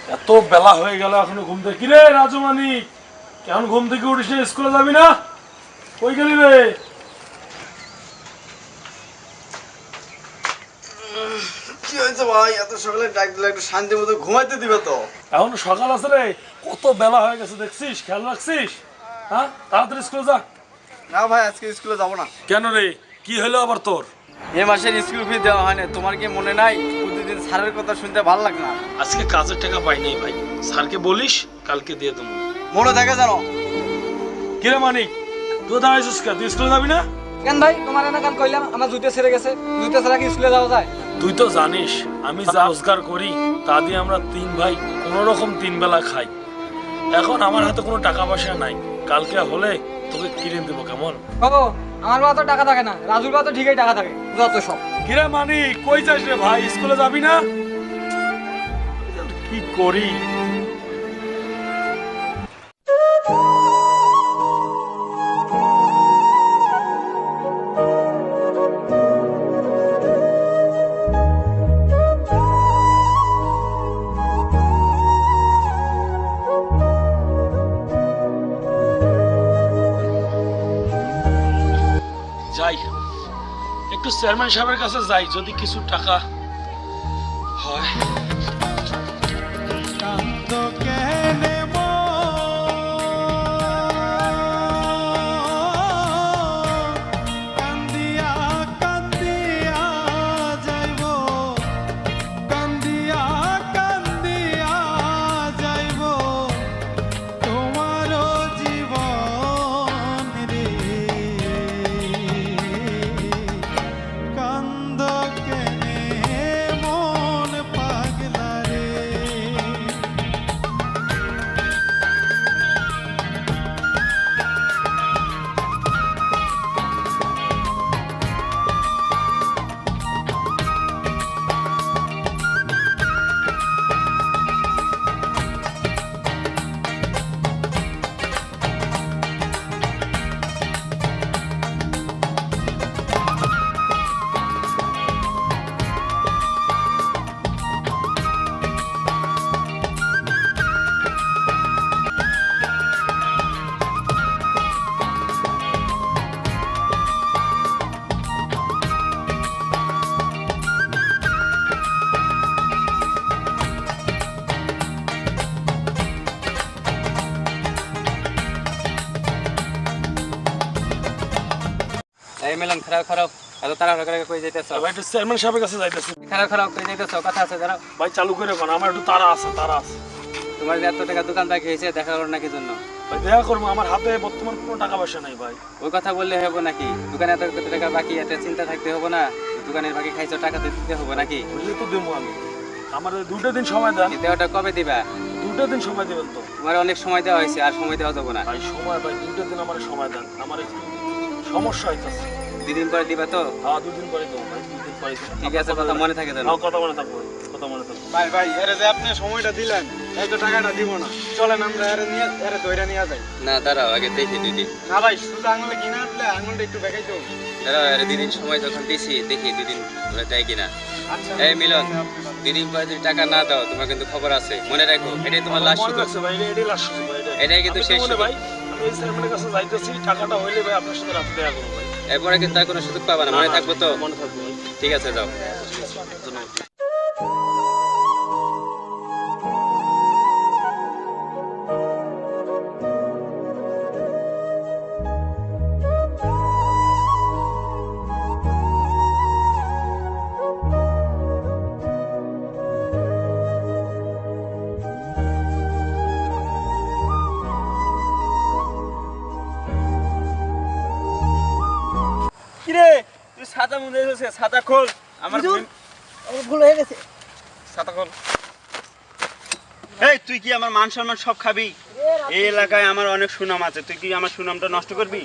এত বেলা হয়ে গেল এখনো ঘুম থেকে কিরে রাজু মানিক কেমন ঘুম থেকে উঠিস না স্কুলে যাবি না কই গেলি রে কি হয়েছে ভাই এত সকালে ডাক দিলে একটু শান্তি মতো ঘুমাইতে দিবে তো এখন সকাল আছে রে কত বেলা হয়ে গেছে দেখছিস খেয়াল রাখছিস হ্যাঁ তাড়াতাড়ি স্কুলে যা না ভাই আজকে স্কুলে যাবো না কেন রে কি হলো আবার তোর এ মাসের স্কুল ফি দেওয়া হয় না তোমার কি মনে নাই প্রতিদিন স্যারের কথা শুনতে ভালো লাগে না আজকে কাজের টাকা পাই নাই ভাই স্যারকে বলিস কালকে দিয়ে দেবো মনে থাকে জানো কিরে মানিক তুই দাঁড়াইছিস কে তুই স্কুলে যাবি না কেন ভাই তোমার না কান কইলাম আমার জুতে ছেড়ে গেছে জুতে ছাড়া কি স্কুলে যাওয়া যায় তুই তো জানিস আমি যা রোজগার করি তা দিয়ে আমরা তিন ভাই কোনো রকম তিন বেলা খাই এখন আমার হাতে কোনো টাকা পয়সা নাই কালকে হলে তোকে কিনে দেবো কেমন ও আমার বাবা তো টাকা থাকে না রাজুর বাবা তো ঠিকই টাকা থাকে যত সব কিরে মানিক কই যাস রে ভাই স্কুলে যাবি না কি করি যাই একটু চেয়ারম্যান সাহেবের কাছে যাই যদি কিছু টাকা হয় এই মিলন খারাপ খারাপ এত তাড়াহুড়ো করে কই যাইতেছ ভাই একটু চেয়ারম্যান সাহেবের কাছে যাইতেছি খারাপ খারাপ কই যাইতেছ কথা আছে দাঁড়াও ভাই চালু করে কোন আমার একটু তাড়া আছে তোমার যে এত টাকা দোকান বাকি হয়েছে দেখা করো নাকি জন্য ভাই দেখা করবো আমার হাতে বর্তমান কোনো টাকা পয়সা নাই ভাই ওই কথা বললে হবে নাকি দোকানে এত টাকা বাকি এত চিন্তা থাকতে হবে না দোকানের বাকি খাইছো টাকা তো দিতে হবে নাকি বুঝলি তো দেবো আমি আমার দুটো দিন সময় দেন দেওয়াটা কবে দিবা দুটো দিন সময় দেবেন তো তোমার অনেক সময় দেওয়া হয়েছে আর সময় দেওয়া যাবে না ভাই সময় ভাই দুটো দিন আমার সময় দেন আমার একটু সমস্যা হইতেছে 2 দিন পরে দিবা তো হ্যাঁ 2 দিন পরে দেবো ভাই 2 দিন পরে দেবো। ঠিক আছে কথা মনে থাকে জানো হ্যাঁ, কথা মনে থাকবো কথা মনে থাকবো ভাই ভাই এর যে আপনি সময়টা দিলেন এই তো টাকাটা দিব না চলেন আমরা এর দইরা নিয়ে যাই না দাঁড়াও আগে দেখি 2 দিন না ভাই শুধু আঙুলে কিনা আসলে আঙুলটা একটু বেঁকাই দাও দাঁড়াও আরে 2 দিন সময় যখন দিছি দেখি 2 দিন ওরা দেয় কিনা আচ্ছা এই মিলন 2 দিন পরে যদি টাকা না দাও তোমার কিন্তু খবর আছে মনে রাখো এটাই তোমার লাস্ট মনে রাখছে ভাই এটাই লাস্ট ভাই এটাই কিন্তু শেষ মনে ভাই আমি এই চেয়ারম্যানের কাছে যাইতেছি টাকাটা হইলে ভাই আপনার সাথে রাতে দেখা করবো ভাই এরপরে কিন্তু আর কোনো সুযোগ পাবা না মনে থাকবো তো মনে থাকবো ভাই ঠিক আছে যাও ধন্যবাদ কিরে তুই ছাতা মুড়ে এসেছে ছাতা খোল আমার ভুল হয়ে গেছে ছাতা খোল এই তুই কি আমার মান সম্মান সব খাবি এই এলাকায় আমার অনেক সুনাম আছে তুই কি আমার সুনামটা নষ্ট করবি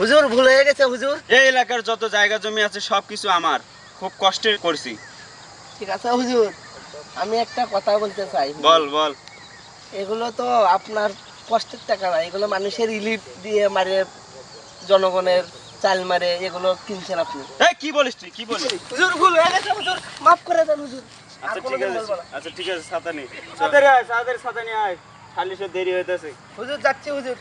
হুজুর ভুল হয়ে গেছে হুজুর এই এলাকার যত জায়গা জমি আছে সবকিছু আমার খুব কষ্টে করছি ঠিক আছে হুজুর আমি একটা কথা বলতে চাই বল বল এগুলো তো আপনার কষ্টের টাকা না এগুলো মানুষের রিলিফ দিয়ে মারে জনগণের চাল মারে এগুলো কিনছেন আপনি এই কি বলিস তুই কি বলিস হুজুর ভুল হয়ে গেছে হুজুর মাফ করে দেন হুজুর আর কোনোদিন বলবো না। আচ্ছা ঠিক আছে, ছাতা নে। তাড়াতাড়ি ছাতা নিয়ে আয়, সালিশের দেরি হইতেছে। হুজুর যাচ্ছি হুজুর।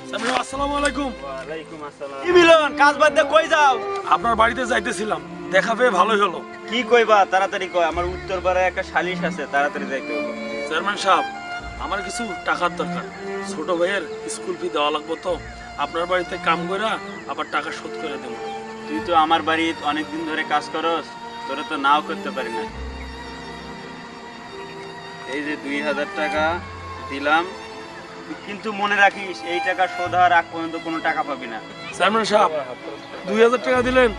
সামনে আসসালামু আলাইকুম। ওয়ালাইকুম আসসালাম। কি মিলন, কাজ বাদ দিয়ে কই যাও? আপনার বাড়িতে যাইতেছিলাম, দেখা পেয়ে ভালোই হলো। কি কইবা, তাড়াতাড়ি কয়। আমার উত্তর পাড়ায় একটা সালিশ আছে, তাড়াতাড়ি যাইতে হবে। চেয়ারম্যান সাহেব, আমার কিছু টাকার দরকার। ছোট ভাইয়ের স্কুল ফি দেওয়া লাগবে, তো আপনার বাড়িতে কাম কইরা আবার টাকা শোধ করে দেবো। তুই তো আমার বাড়িতে অনেকদিন ধরে কাজ করস, তোরা তো নাও করতে পারি না। এই যে 2000 টাকা দিলাম, কিন্তু মনে রাখিস এই টাকা শোধ হওয়ার আগ পর্যন্ত কোনো টাকা পাবি না। চেয়ারম্যান সাহেব, 2000 টাকা দিলেন,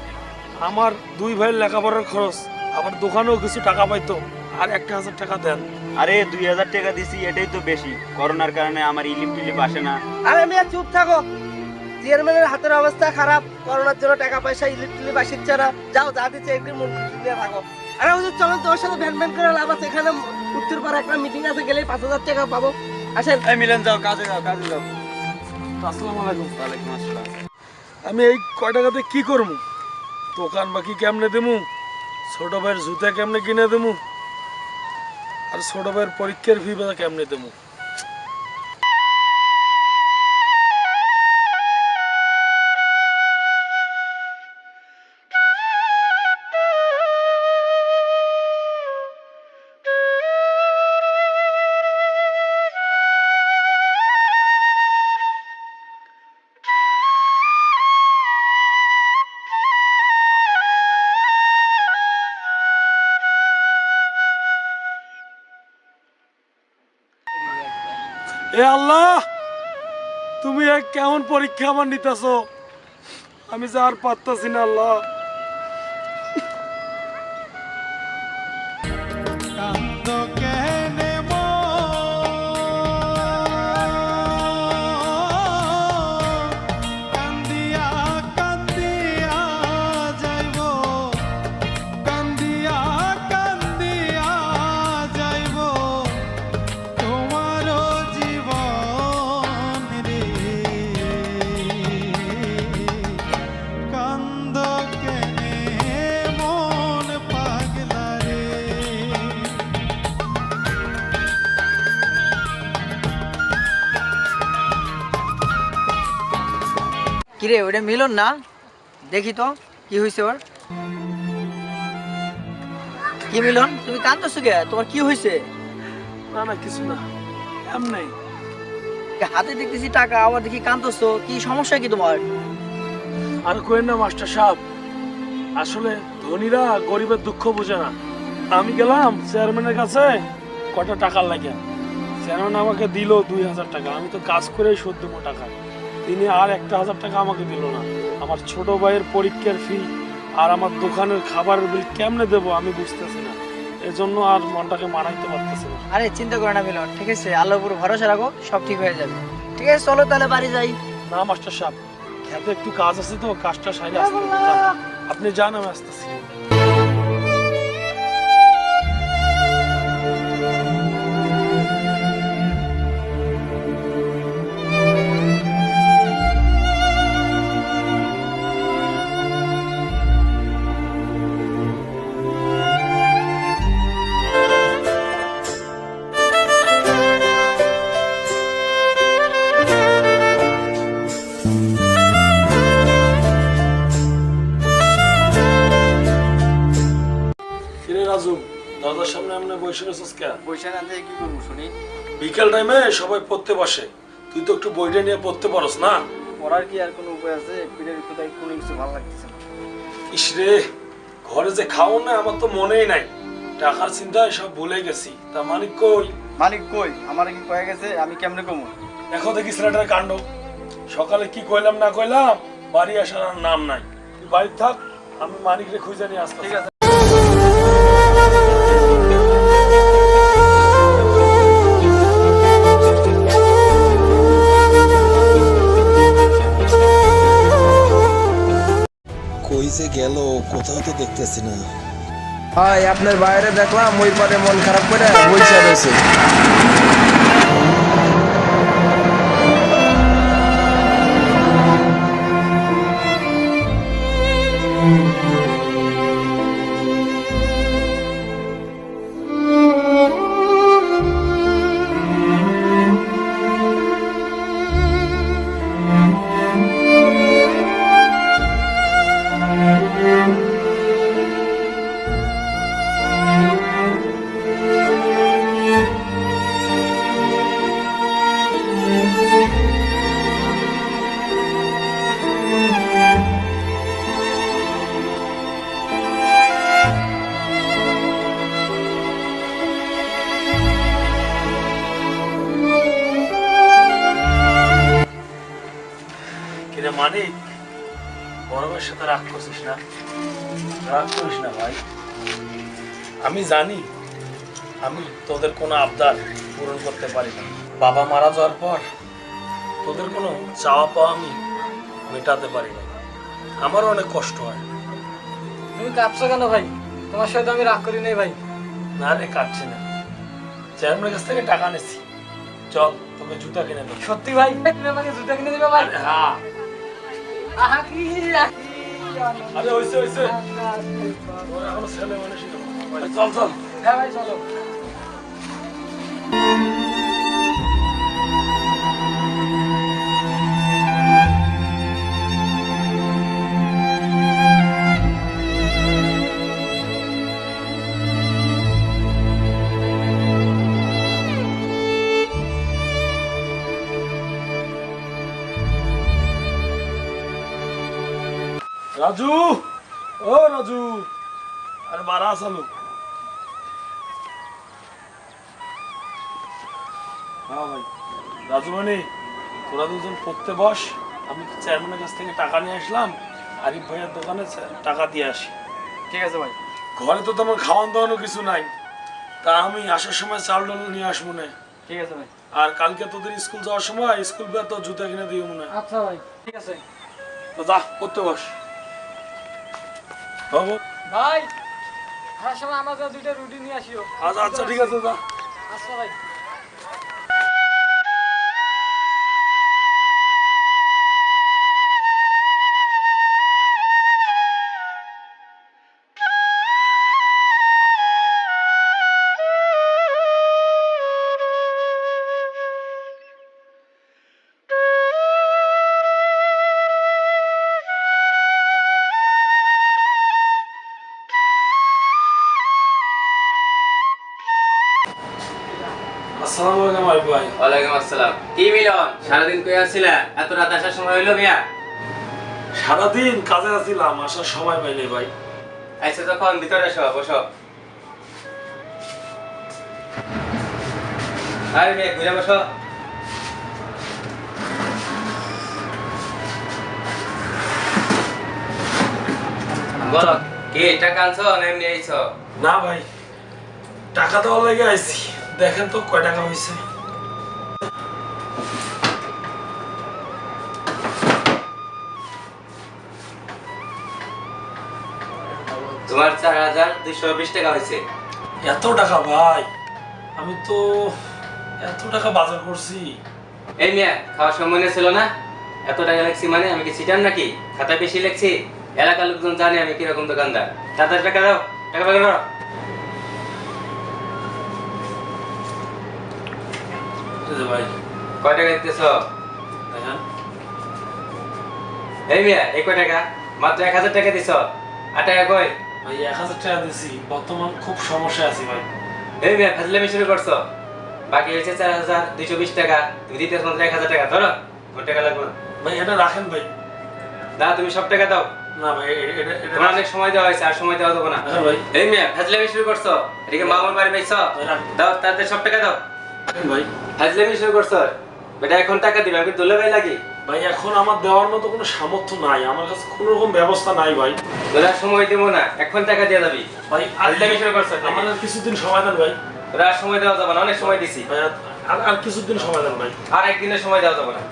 আমার 2 ভাইয়ের লেখাপড়ার খরচ, আবার দোকানেও কিছু টাকা পাইতো, আর 1000 টাকা দেন। আরে 2000 টাকা দিছি, এটাই তো বেশি। করোনার কারণে আমার ইলিপ টিলিপ আসে না। আরে মিয়া চুপ থাকো, চেয়ারম্যানের হাতের অবস্থা খারাপ, করোনার জন্য টাকা পয়সা ইলেকট্রিক বাসিচ্ছে না। যাও যা দিচ্ছে একদিন মন খুশি দিয়ে থাকো। আরে হুজুর চলেন, তোর সাথে ভ্যান ভ্যান করে লাভ আছে, এখানে উত্তর পাড়া একটা মিটিং আছে, গেলেই 5000 টাকা পাবো। আসেন। এই মিলন, যাও কাজে যাও, কাজে যাও। আসসালামু আলাইকুম। ওয়ালাইকুম আসসালাম। আমি এই কয় টাকাতে কি করবো? দোকান বাকি কেমনে দেবো, ছোট ভাইয়ের জুতা কেমনে কিনে দেবো, আর ছোট ভাইয়ের পরীক্ষার ফি কেমনে দেবো? এ আল্লাহ, তুমি এক কেমন পরীক্ষা আমার নিতেছো, আমি যে আর পারতাছি না আল্লাহ। কিরে ওটা মিলন না? দেখি তো কি হয়েছে ওর। কি মিলন, তুমি কাঁদতেছো কে? তোমার কি হয়েছে? না না, কিছু না, এমনি। হাতে দেখতেছি টাকা, আবার দেখি কাঁদতেছো, কি সমস্যা কি তোমার? আর কোয়েন না মাস্টার সাহেব, আসলে ধনীরা গরিবের দুঃখ বোঝে না। আমি গেলাম চেয়ারম্যানের কাছে কটা টাকা লাগে, চেয়ারম্যান আমাকে দিল 2000 টাকা। আমি তো কাজ করেই শোধ দেবো টাকা, তিনি আর 1000 টাকা আমাকে দিল না। আমার ছোট ভাইয়ের পরীক্ষার ফি আর আমার দোকানের খাবারের বিল কেমনে দেবো আমি বুঝতেছি না, এজন্য আর মনটাকে মানাইতে পারতেছি না। আরে চিন্তা করো না মিলন, ঠিক আছে, আল্লাহর উপর ভরসা রাখো, সব ঠিক হয়ে যাবে। ঠিক আছে চলো তাহলে বাড়ি যাই। না মাস্টার সাহেব, খেতে একটু কাজ আছে, তো কাজটা সাইলে আসতে হবে। আপনি যান, আমি আসতেছি। রাজু, দরজার সামনে এমনি বসে রয়েছিস কেন? পয়সা না দিয়ে কি করবো শুনি? বিকেল টাইমে সবাই পড়তে বসে, তুই তো একটু বইটা নিয়ে পড়তে পারস না? পড়ার কি আর কোনো উপায় আছে? পিঠের কোথায় কোনো কিছু ভালো লাগতেছে না। ইসরে, ঘরে যে খাওন না আমার তো মনেই নাই, টাকার চিন্তায় সব ভুলে গেছি। তা মানিক কই? মালিক কই? আমার কি কয়ে গেছে, আমি কেমনে কমু? দেখো দেখি ছেলেটার কাণ্ড, সকালে কি কইলাম না কইলাম, বাড়ি আসার আর নাম নাই। তুই বাড়ি থাক, আমি মানিকরে খুঁজে নিয়ে আসতে। ঠিক আছে। কই যে গেল, কোথাও তো দেখতেছি না। হয় আপনার বাইরে দেখলাম, ওই পরে মন খারাপ করে বইসা রয়েছে। কিরে মানিক, বড় ভাইয়ের সাথে রাগ করছিস না? রাগ করিস না ভাই, আমি জানি আমি তোদের কোনো আবদার পূরণ করতে পারি না। বাবা মারা যাওয়ার পর তোদের কোনো চাওয়া পাওয়া আমি মেটাতে পারি না, আমারও অনেক কষ্ট হয়। তুমি কাঁপছো কেন ভাই? তোমার সাথে আমি রাগ করি নাই ভাই। না রে, কাটছে না, চেয়ারম্যানের কাছ থেকে টাকা নিছি, চল তোকে জুতা কিনে দেবো। সত্যি ভাই, তুমি আমাকে জুতা কিনে দিবে ভাই? আরে হ্যাঁ, আহা কি আরে হইছে হইছে, তোর এখনো ছেলে মানুষই তো। চল চল। হ্যাঁ ভাই চলো। রাজু, ও রাজু, আরে বারা চালু। হ্যাঁ ভাই, রাজু মানে তোরা দুজন পড়তে বস, আমি চেয়ারম্যানের কাছ থেকে টাকা নিয়ে আসলাম, আরিফ ভাইয়ের দোকানে টাকা দিয়ে আসি। ঠিক আছে ভাই। ঘরে তো তেমন খাওয়ান দাওয়ানো কিছু নাই, তা আমি আসার সময় চাল ডাল নিয়ে আসবো না। ঠিক আছে ভাই। আর কালকে তোদের স্কুল যাওয়ার সময় স্কুল ব্যাগ তো জুতা কিনে দিও মনে হয়। আচ্ছা ভাই ঠিক আছে। তো যা পড়তে বস। বাবু ভাই আসার সময় আমার জন্য 2টা রুটি নিয়ে আসিও। আচ্ছা আচ্ছা ঠিক আছে, যা। আচ্ছা ভাই। আসসালামু আলাইকুম আরিফ ভাই। ওয়ালাইকুম আসসালাম। কি মিলন, সারাদিন কই আছিলা? এত রাত আসার সময় হইলো মিয়া? সারাদিন কাজে আছিলাম, আসার সময় পাইনি ভাই। আইসো যখন ভিতরে এসো, বসো। আরে মেয়ে ঘুরে বসো। বলো কি টাকা আনছো না এমনি আইছো? না ভাই, টাকা দেওয়ার লেগে আইছি, দেখেন তো কয় টাকা হয়েছে। তোমার 4220 টাকা হয়েছে। এত টাকা ভাই, আমি তো এত টাকা বাজার করছি। এই মিয়া খাওয়ার সময় ছিল না? এত টাকা লেখছি মানে আমি কি চিটার নাকি? খাতায় বেশি লেখছি, এলাকার লোকজন জানে আমি কিরকম দোকানদার। 7000 টাকা দাও, টাকা বের করো। ভাই কয় টাকা দিতেছ? দেখেন এই মিয়া এই কয় টাকা? মাত্র 1000 টাকা দিছ। 8 টাকা কই? ভাই, 1000 টাকা দিছি, বর্তমান খুব সমস্যা আছি ভাই। এই মিয়া ফাজলামি শুরু করছো। বাকি হয়েছে 4220 টাকা, তুমি দিতেছ মাত্র 1000 টাকা। ধরো, কোন টাকা লাগবে না। ভাই এটা রাখেন ভাই। না তুমি সব টাকা দাও। না ভাই, এটা তোমার অনেক সময় দেওয়া হয়েছে, আর সময় দেওয়া যাবে না। হ্যাঁ ভাই, এই মিয়া ফাজলামি শুরু করছো। এদিকে মামুর বাড়ি পাইছ, দাও তাড়াতাড়ি সব টাকা দাও। ভাই ফাজলামি শুরু করছো বেটা, এখন টাকা দিবে। আমি দুলে ভাই লাগি। ভাই এখন আমার দেওয়ার মতো কোনো সামর্থ্য নাই, আমার কাছে কোনো রকম ব্যবস্থা নাই ভাই। তোরা সময় দেবো না, এখন টাকা দিয়ে যাবি। ভাই ফাজলামি শুরু করছো। আমার আর কিছুদিন সময় দেন ভাই। তোরা আর সময় দেওয়া যাবে না, অনেক সময় দিছি। ভাই আর কিছুদিন সময় দেন ভাই। আর একদিনের সময় দেওয়া যাবে না।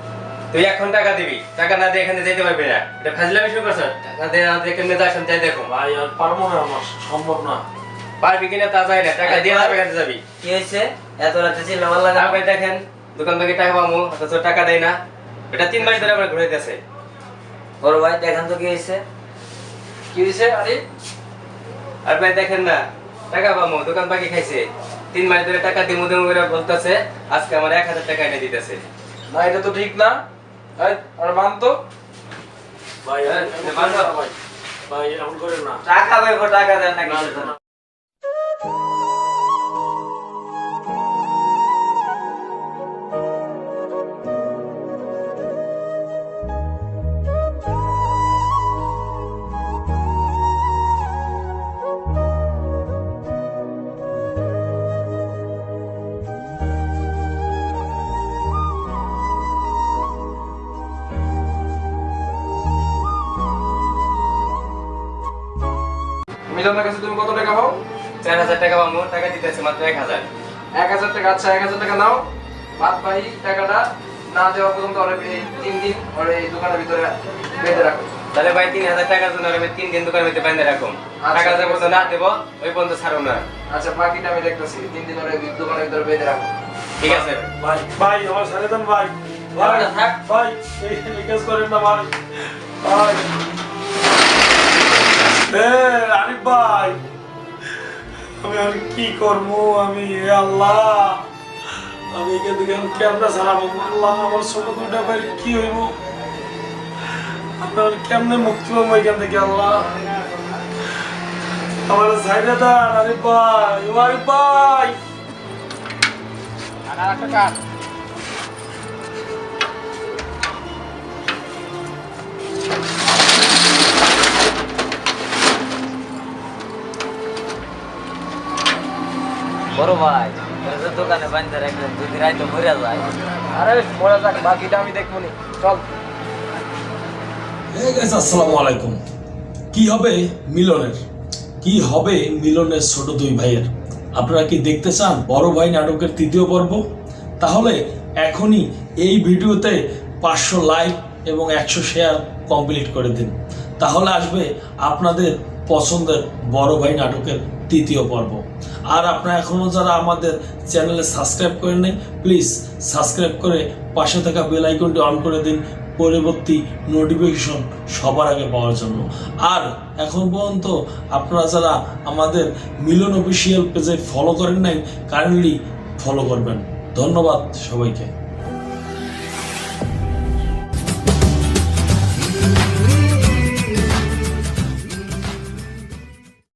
তুই এখন টাকা দিবি, টাকা না দিয়ে এখানে যেতে পারবি না। এটা ফাজলামি শুরু করছো। টাকা দিয়ে না দিয়ে কেমনে যাস তাই দেখো। ভাই আর পারবো না, আমার সম্ভব না। পারবি কিনা তা যায় না, টাকা দিয়ে যাবে এখানে যাবি। কি হয়েছে এত রাতে চিল্লাবার লাগা? তারপরে দেখেন দোকান থেকে টাকা পাবো, অথচ টাকা দেয় না। এটা 3 মাস ধরে আমরা ঘুরে গেছে। বড় ভাই দেখেন তো কি হয়েছে? কি হয়েছে? আরে আর ভাই দেখেন না, টাকা পাবো, দোকান বাকি খাইছে। 3 মাস ধরে টাকা দিমু দিমু করে বলতেছে, আজকে আমার 1000 টাকা এনে দিতেছে। না এটা তো ঠিক না। এই আর মানতো ভাই মানবো। ভাই, ভাই এমন করেন না। টাকা পাইবো, টাকা দেন না না, কিছু না। মিলনের কাছে তুমি কত টাকা পাও? 4000 টাকা পাবো, টাকা দিতেছে মাত্র 1000। 1000 টাকা। আচ্ছা 1000 টাকা নাও, বাদ বাকি টাকাটা না দেওয়া পর্যন্ত ওরা এই 3 দিন ওরা এই দোকানের ভিতরে বেঁধে রাখো। তাহলে ভাই 3000 টাকার জন্য আমি 3 দিন দোকানের মধ্যে বাইন্ধে রাখুন। টাকা যে পর্যন্ত না দেব ওই পর্যন্ত ছাড়ো না। আচ্ছা বাকিটা আমি দেখতেছি, 3 দিন ওরা এই দোকানের ভিতরে বেঁধে রাখো। ঠিক আছে ভাই ভাই আমার ছেড়ে দেন ভাই। ভাই থাক। ভাই এই কাজ করেন না ভাই। ভাই আরিফ ভাই, আমি আর কি করবো? আমি হে আল্লাহ, আমি এখান থেকে কেমনে ছাড়াবো? আল্লাহ আমার ছোট দুটা ভাই কি হইব? আপনার কেমনে মুক্তি পাবো এখান থেকে? আল্লাহ আমার সাইডে দেন আরিফ ভাই। ও আরিফ ভাই, বড় ভাই দোকানে বান্ধে রাখলেন, যদি রাইতে মরে যায়। আরে মরে যাক, বাকিটা আমি দেখবো নি, চল। এই গাইস, আসসালামু আলাইকুম। কি হবে মিলনের? কি হবে মিলনের ছোট দুই ভাইয়ের? আপনারা কি দেখতে চান বড় ভাই নাটকের 3য় পর্ব? তাহলে এখনই এই ভিডিওতে 500 লাইক এবং 100 শেয়ার কমপ্লিট করে দিন, তাহলে আসবে আপনাদের পছন্দের বড় ভাই নাটকের 3য় পর্ব। আর আপনারা এখনও যারা আমাদের চ্যানেলে সাবস্ক্রাইব করেন নাই, প্লিজ সাবস্ক্রাইব করে পাশে থাকা বেল আইকনটি অন করে দিন পরবর্তী নোটিফিকেশন সবার আগে পাওয়ার জন্য। আর এখন পর্যন্ত আপনারা যারা আমাদের মিলন অফিসিয়াল পেজে ফলো করেন নাই, কাইন্ডলি ফলো করবেন। ধন্যবাদ সবাইকে।